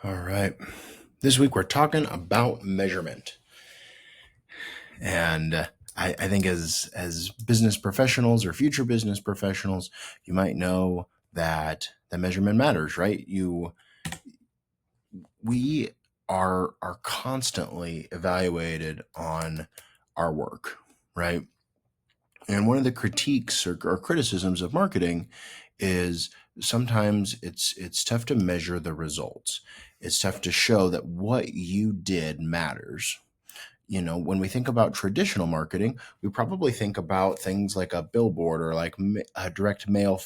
All right. This week we're talking about measurement. And I think as business professionals or future business professionals, you might know that measurement matters, right? We are constantly evaluated on our work, right? And one of the critiques or criticisms of marketing is sometimes it's tough to measure the results. It's tough to show that what you did matters. When we think about traditional marketing, we probably think about things like a billboard or like direct mail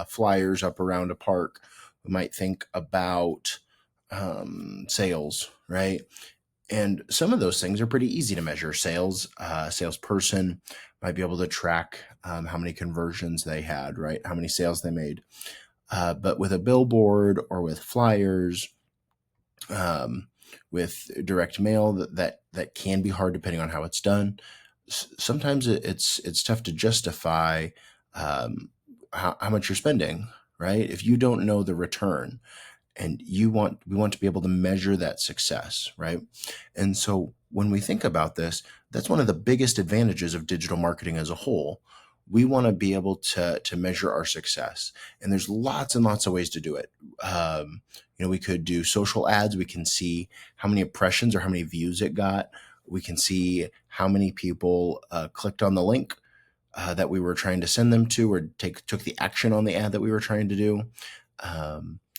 flyers up around a park. We might think about sales, right? And some of those things are pretty easy to measure. Salesperson might be able to track how many conversions they had, right? How many sales they made. But with a billboard or with flyers, um, with direct mail, that can be hard depending on how it's done. Sometimes it's tough to justify how much you're spending, right? If you don't know the return, and we want to be able to measure that success, right? And so when we think about this, that's one of the biggest advantages of digital marketing as a whole. We want to be able to measure our success, and there's lots and lots of ways to do it. We could do social ads. We can see how many impressions or how many views it got. We can see how many people clicked on the link that we were trying to send them to, or took the action on the ad that we were trying to do.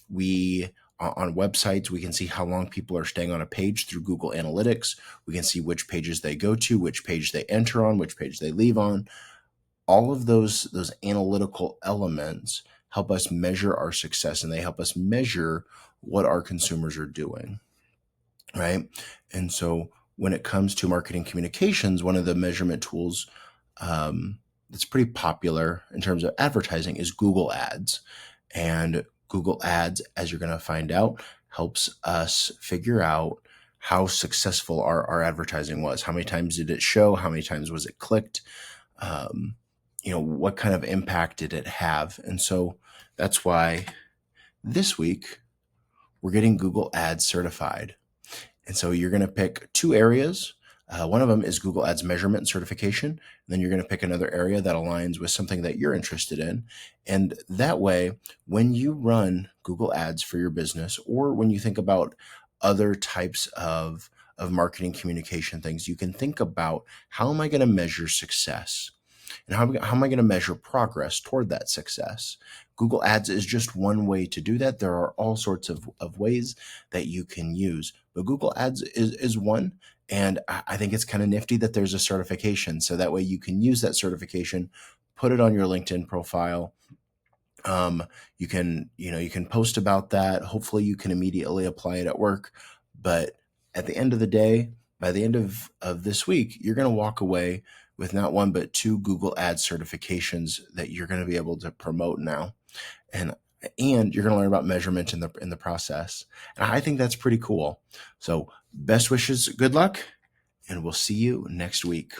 We On websites, we can see how long people are staying on a page through Google Analytics. We can see which pages they go to, which page they enter on, which page they leave on. All of those analytical elements help us measure our success, and they help us measure what our consumers are doing, right? And so when it comes to marketing communications, one of the measurement tools that's pretty popular in terms of advertising is Google Ads. And Google Ads, as you're going to find out, helps us figure out how successful our advertising was. How many times did it show? How many times was it clicked? What kind of impact did it have? And so that's why this week we're getting Google Ads certified. And so you're going to pick two areas. One of them is Google Ads measurement and certification. And then you're going to pick another area that aligns with something that you're interested in. And that way, when you run Google Ads for your business, or when you think about other types of marketing communication things, you can think about, how am I going to measure success? And how am I going to measure progress toward that success? Google Ads is just one way to do that. There are all sorts of ways that you can use, but Google Ads is one. And I think it's kind of nifty that there's a certification. So that way you can use that certification, put it on your LinkedIn profile. You can post about that. Hopefully you can immediately apply it at work. But at the end of the day, by the end of this week, you're going to walk away with not one, but two Google Ads certifications that you're going to be able to promote now. And you're going to learn about measurement in the process. And I think that's pretty cool. So best wishes, good luck, and we'll see you next week.